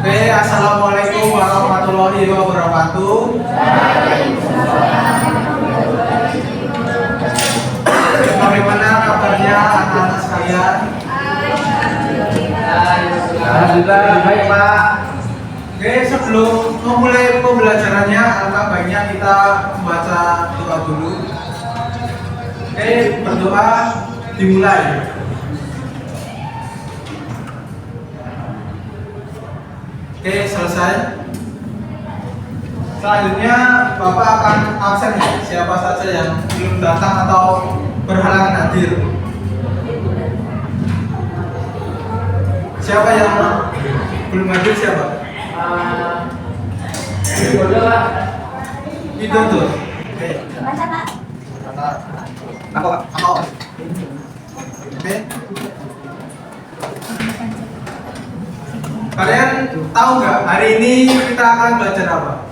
Oke, assalamualaikum warahmatullahi wabarakatuh. Bagaimana kabarnya anak-anak sekalian? Alhamdulillah baik Pak. Oke, sebelum memulai pembelajarannya, alangkah baiknya kita membaca doa dulu. Oke, berdoa dimulai. Oke, selesai. Selanjutnya Bapak akan absen ya, siapa saja yang belum datang atau berhalangan hadir. Siapa yang belum hadir siapa? Bodoh Pak. Itu tuh. Oke. Baca Pak. Aku. Oke. Kalian tahu nggak hari ini kita akan belajar apa?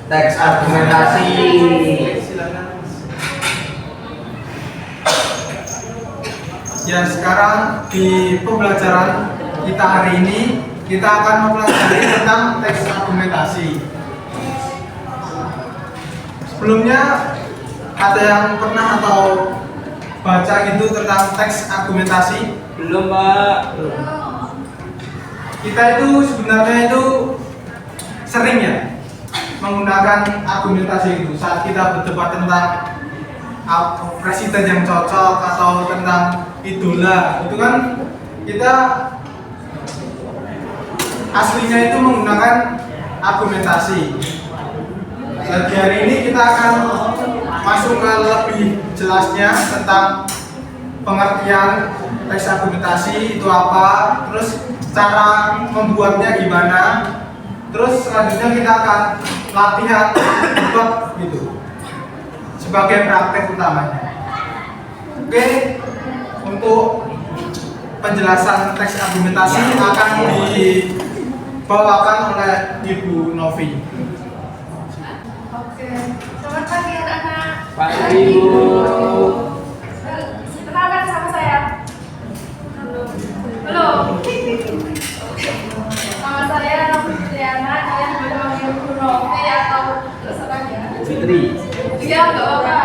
Teks argumentasi. Silakan. Ya, sekarang di pembelajaran kita hari ini kita akan mempelajari tentang teks argumentasi. Sebelumnya ada yang pernah atau baca gitu tentang teks argumentasi? Belum Pak. Kita itu sebenarnya itu sering ya menggunakan argumentasi itu saat kita berdebat tentang presiden yang cocok atau tentang idola. Itu kan kita aslinya itu menggunakan argumentasi. Jadi hari ini kita akan masuk ke lebih jelasnya tentang pengertian teks argumentasi itu apa, terus cara membuatnya gimana, terus selanjutnya kita akan latihan debat gitu sebagai praktek utamanya. Oke, untuk penjelasan teks argumentasi akan dibawakan oleh Ibu Novi. Oke. Selamat pagi anak-anak. Pagi Ibu. Kenalan sama saya. Belum. Nama saya Novi Fitriana. Kalian boleh manggil Bu Novi atau terserah ya. Fitri. Iya, nggak apa-apa.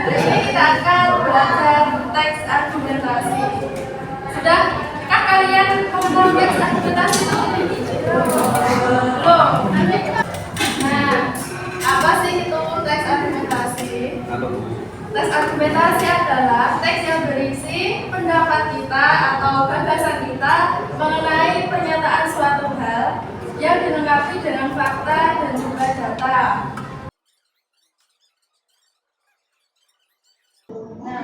Hari ini kita akan belajar teks argumentasi. Sudah? Kan kalian mengenal teks argumentasi? Belum. Nah, apa sih itu teks argumentasi? Apa Bu? Teks argumentasi adalah teks yang berisi pendapat kita atau gagasan kita mengenai pernyataan suatu hal yang dilengkapi dengan fakta dan juga data. Nah,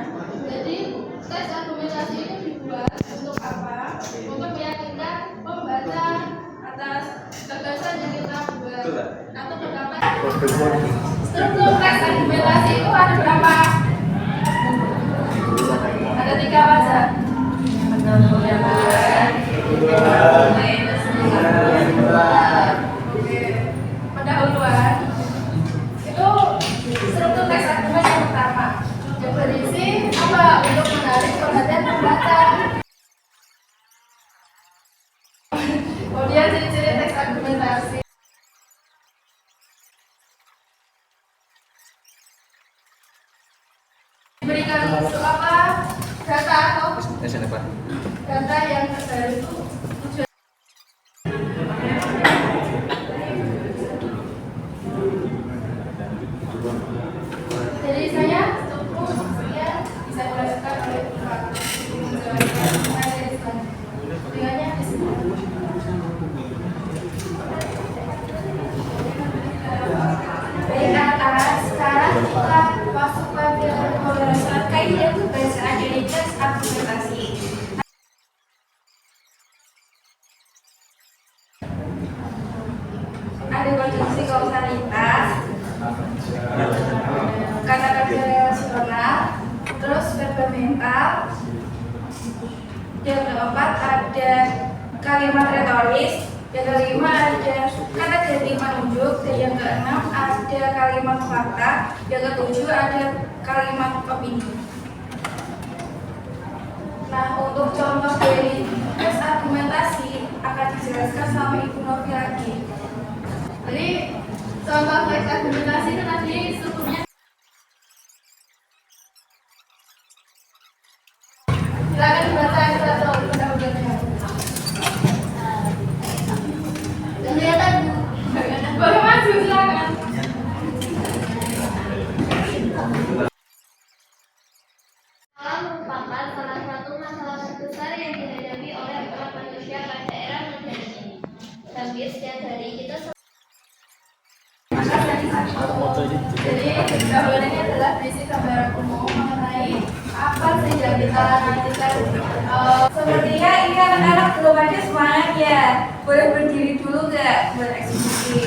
jadi teks argumentasi itu dibuat untuk apa? Untuk meyakinkan pembaca atas gagasan yang kita buat atau pendapat. Struktur teks argumentasi itu ada berapa? Ada 3 wajah. Pendahuluan itu struktur teks argumen yang pertama, yang berisi apa? Untuk menarik perhatian pembaca. Kemudian ciri-ciri teks argumentasi. Diberikan untuk apa? Data atau data yang terbaru itu tujuan. Jadi saya cukup sekian bisa dilanjutkan oleh Pak. Dengannya di sini. Baik atas, sekarang kita masuk pada pembahasan kaidah pembacaan dari teks argumentasi. Ada konstruksi kausalitas, kata-kata relasional, terus verbal mental. Yang keempat ada kalimat retoris. Yang kelima ada kata ganti menunjuk. Dan yang keenam ada kalimat fakta. Yang ketujuh ada kalimat opini. Nah, untuk contoh dari teks argumentasi akan dijelaskan sama Ibu Novi lagi. Jadi contoh teks argumentasi itu tadi sebelumnya silakan dibaca satu undang-undangnya. Kelihatan Bu. Boleh maju silakan. Alam merupakan salah satu masalah terbesar yang dihadapi oleh umat manusia pada era modern ini. Hampir setiap hari kita Jadi gambarannya adalah berisi gambaran umum mengenai apa sih yang kita nantikan. Sepertinya ini anak-anak belum ada semangat ya. Boleh berdiri dulu nggak buat eksekusi?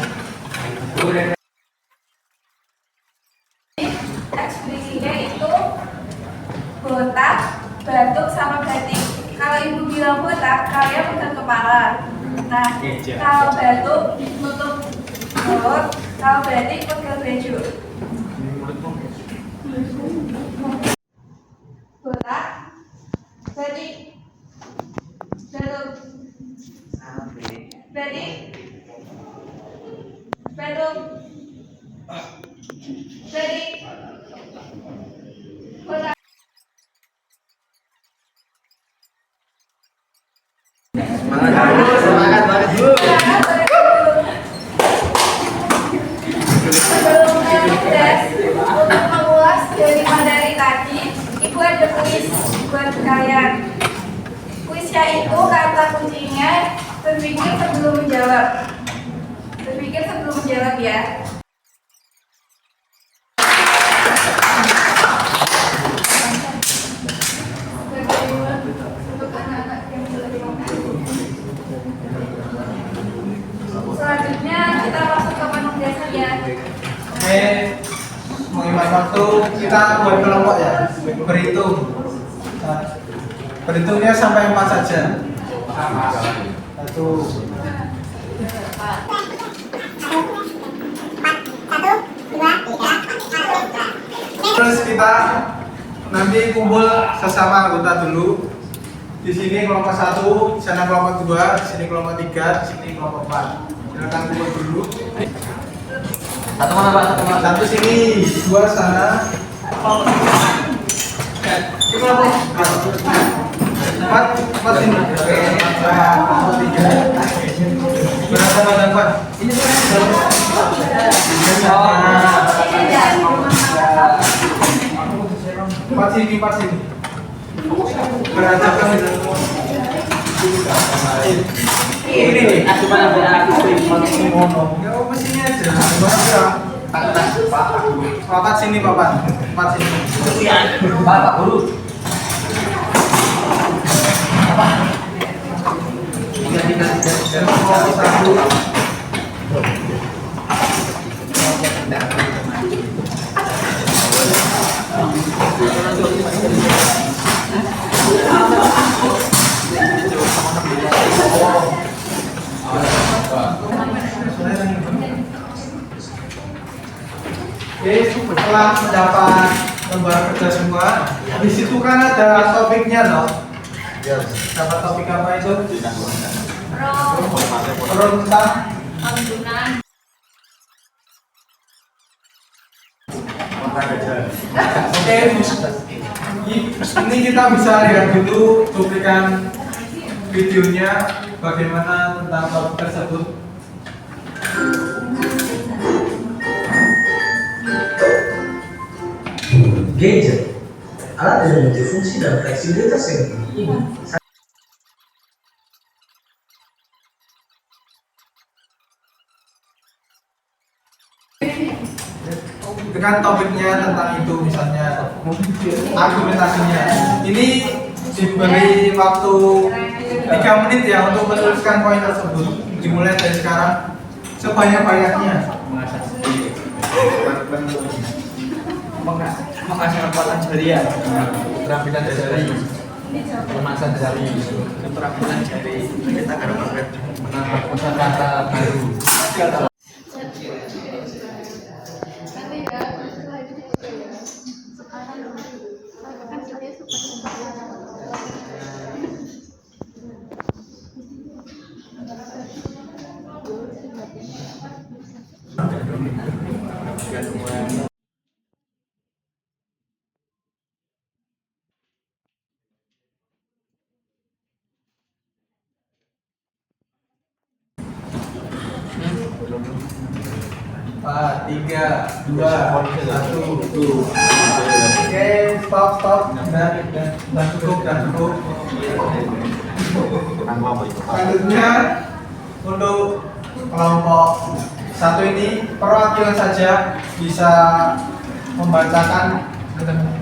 Eksekusinya itu botak, batuk, sama batik. Kalau ibu bilang botak, kalian pegang kepala. Nah, kalau batuk nutup mulut, kalau batik pegang baju. Botak, batik, batuk, batik, batuk, batik, botak. Semangat banget Bu. Sebelum tes untuk mengulas dari materi tadi, Ibu ada kuis buat kalian. Kuisnya itu kata kuncinya berpikir sebelum menjawab. Berpikir sebelum menjawab ya. Untuk anak-anak yang belum Selanjutnya kita masuk ke penugasan ya. Oke, mengimbang waktu kita buat kelompok ya, berhitung. Nah, berhitungnya sampai 4 saja. 1, terus kita nanti kumpul sesama anggota dulu. Di sini kelompok 1, di sana kelompok 2, di sini kelompok 3, di sini kelompok 4. Silakan kumpul dulu. Satu mana Pak? Satu mana? Satu sini, 2 sana. Ini kelompok 4 sini. Oke, 4, 3. Berapa badan Pak? Ini empat sini, 4 sini. Berantakan ini nih. Aku mana aku ngomong. Ya mesinnya aja. Papat sini, papat. 4 sini. Pak Guru. Tiga. Satu. Oke, setelah mendapat lembar kerja semua, di situ kan ada topiknya loh. Dapat topik apa itu? Tentang penggunaan. Oke, ini kita bisa lihat dulu cuplikan videonya bagaimana tentang topik tersebut. Gadget, alat dengan multifungsi dan fleksibilitas yang tinggi ini dengan topiknya tentang itu, misalnya argumentasinya. Ini diberi waktu 3 menit ya untuk menuliskan poin tersebut. Dimulai dari sekarang sebanyak-banyaknya. Mengasah kekuatan jari ya. Keterampilan jari. Pemasan jari. Keterampilan jari. Kita akan menambah kosakata baru. Nanti ya, setelah itu ya. Sekarang kan saya suka Empat, tiga, dua, satu. Oke, stop. Dan cukup. Selanjutnya untuk kelompok satu ini perwakilan saja bisa membacakan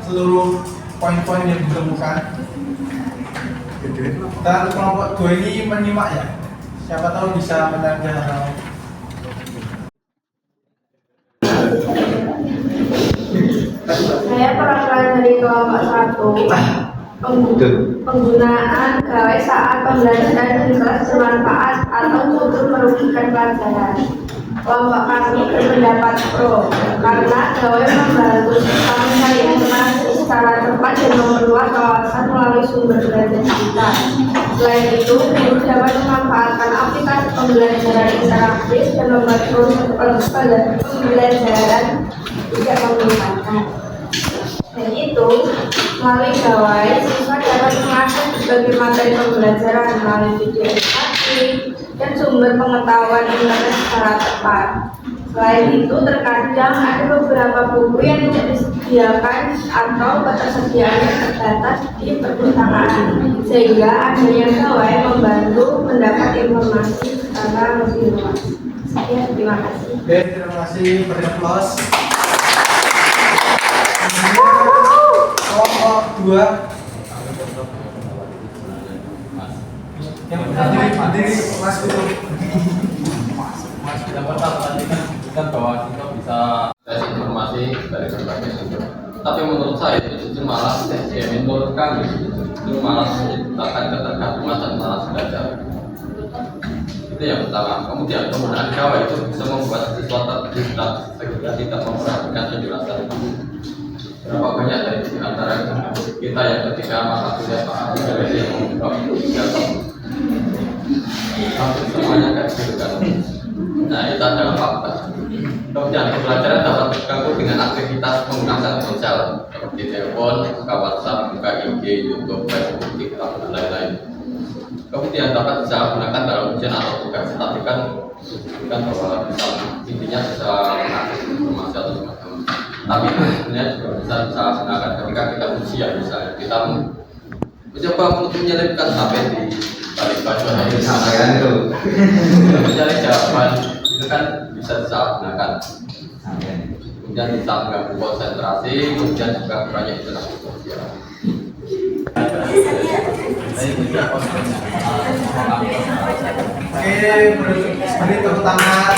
seluruh poin-poin yang ditemukan. Dan kelompok dua ini menyimak ya. Siapa tahu bisa menanyakan. Saya perwakilan dari kelompok 1. Penggunaan gawai saat pembelajaran di kelas bermanfaat atau justru merugikan pelajaran. Kelompok kami berpendapat pro karena gawai membantu kita mencari informasi secara cepat dan memperluas wawasan melalui sumber belajar kita. Selain itu, guru dapat memanfaatkan aplikasi pembelajaran interaktif dan membuat proses pembelajaran tidak membingungkan. Dan itu, melalui gawai, siswa dapat mengakses berbagai materi pembelajaran melalui video edukatif dan sumber pengetahuan internet secara tepat. Selain itu, terkadang ada beberapa buku yang tidak disediakan atau ketersediaannya terbatas di perpustakaan, sehingga adanya gawai membantu mendapat informasi secara lebih luas. Sekian, terima kasih. Oke, terima kasih. Beri aplaus. Kelompok 2 yang berdiri Mas Kutub. Yang pertama tadi kan disebutkan bahwa kita bisa tes informasi dari berbagai sumber. Tapi menurut saya itu justru malah menurut kami justru malah menciptakan ketergantungan dan malas belajar. Itu yang pertama. Kemudian penggunaan gawai itu bisa membuat siswa terdistraksi sehingga tidak memperhatikan penjelasan. Berapa banyak dari antara kita yang ketika mata kuliah dari yang membuka hampir semuanya kayak gitu kan. Nah, itu adalah fakta. Kemudian pembelajaran dapat terganggu dengan aktivitas menggunakan sosial seperti telepon, buka WhatsApp, buka IG, YouTube, Facebook, TikTok, dan lain-lain. Kemudian dapat disalahgunakan dalam ujian atau tugas, tapi kan bahwa intinya bisa mengakses informasi atau semacam. Tapi sebenarnya juga bisa disalahgunakan ketika kita ujian, misalnya kita mencoba untuk menyelipkan HP di balik baju atau di sampaian itu, mencari jawaban itu kan bisa disalahgunakan. Kemudian bisa mengganggu konsentrasi, kemudian juga banyak interaksi sosial. Oke, beri tepuk tangan.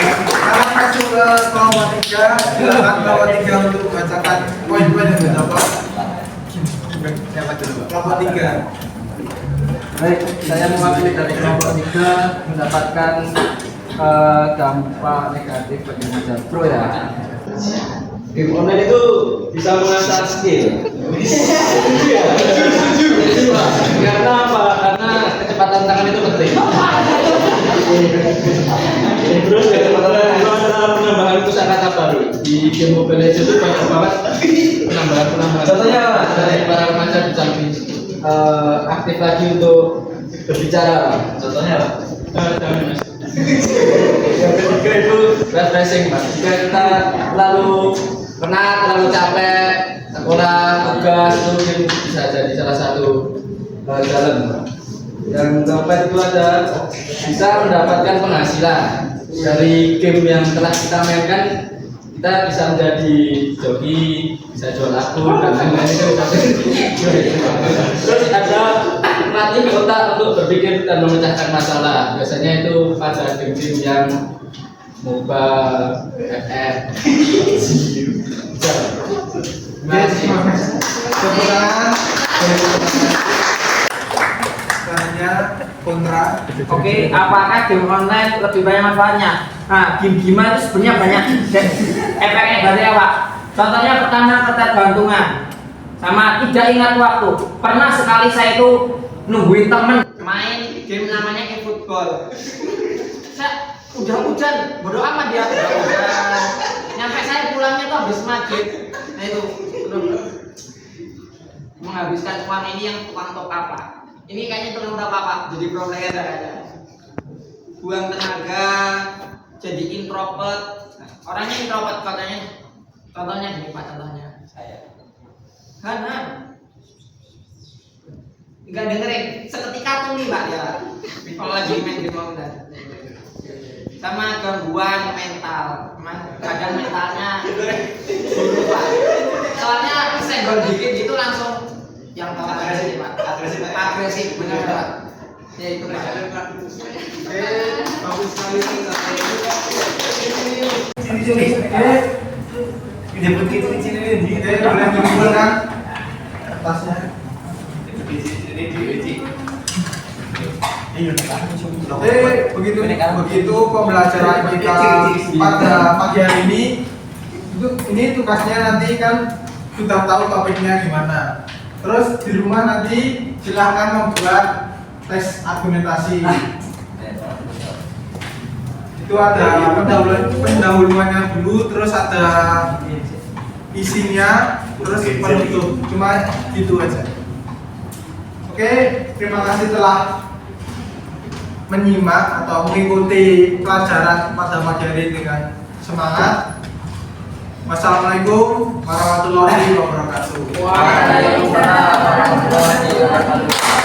Sekarang masuk ke kelompok 3. Silakan kelompok 3 untuk membacakan poin-poin yang didapat. Kelompok 3. Baik, saya mewakili dari kelompok 3 mendapatkan dampak negatif bagi Mas Pro ya. Game online itu bisa mengasah skill. Karena apa? Karena kecepatan tangan itu penting. Terus kecepatan itu adalah penambahan kosakata baru. Di game Mobile Legends itu banyak banget penambahan. Contohnya dari para remaja bisa lebih aktif lagi untuk berbicara. Contohnya yang ketiga itu refreshing, Mas. Jika kita terlalu penat, terlalu capek, sekolah, tugas itu mungkin bisa jadi salah satu jalan. Yang keempat itu ada bisa mendapatkan penghasilan dari game yang telah kita mainkan. Kita bisa menjadi joki, bisa jual akun dan lain-lain itu. Terus ada melatih otak untuk berpikir dan memecahkan masalah. Biasanya itu pada game-game yang mobile, FF. Tepuk tangan. Selanjutnya kontra. Oke, apakah game online lebih banyak manfaatnya? Nah, game-game itu sebenarnya banyak efeknya dari apa? Contohnya pertama ketergantungan sama tidak ingat waktu. Pernah sekali saya itu nungguin temen main game namanya eFootball. Saya udah hujan, bodo amat dia udah hujan. Nyampe saya pulangnya tuh habis maghrib. Nah itu menghabiskan uang ini yang tukang top apa? Ini kayaknya tukang top apa? Jadi pro player aja. Buang tenaga, jadi introvert. Nah, orangnya introvert katanya. Contohnya gini Pak, contohnya saya. Han. Enggak dengerin, seketika tuli Pak ya. Kalau lagi main game online. Sama gangguan mental, kadang mentalnya buruk Pak. Soalnya senggol dikit gitu langsung yang tahu agresif Pak, agresif benar Pak. Ya itu Pak. Oke, bagus sekali. Jemput kita di sini nih. Boleh dikumpulkan tasnya. Begitu pembelajaran kita pada pagi hari ini. Ini tugasnya nanti kan sudah tahu topiknya gimana. Terus di rumah nanti silahkan membuat tes argumentasi. Itu ada pendahuluannya dulu, terus ada isinya, terus penutup. Cuma gitu aja. Oke, terima kasih telah menyimak atau mengikuti pelajaran pada pagi hari dengan semangat. Wassalamualaikum warahmatullahi wabarakatuh. Waalaikumsalam warahmatullahi wabarakatuh.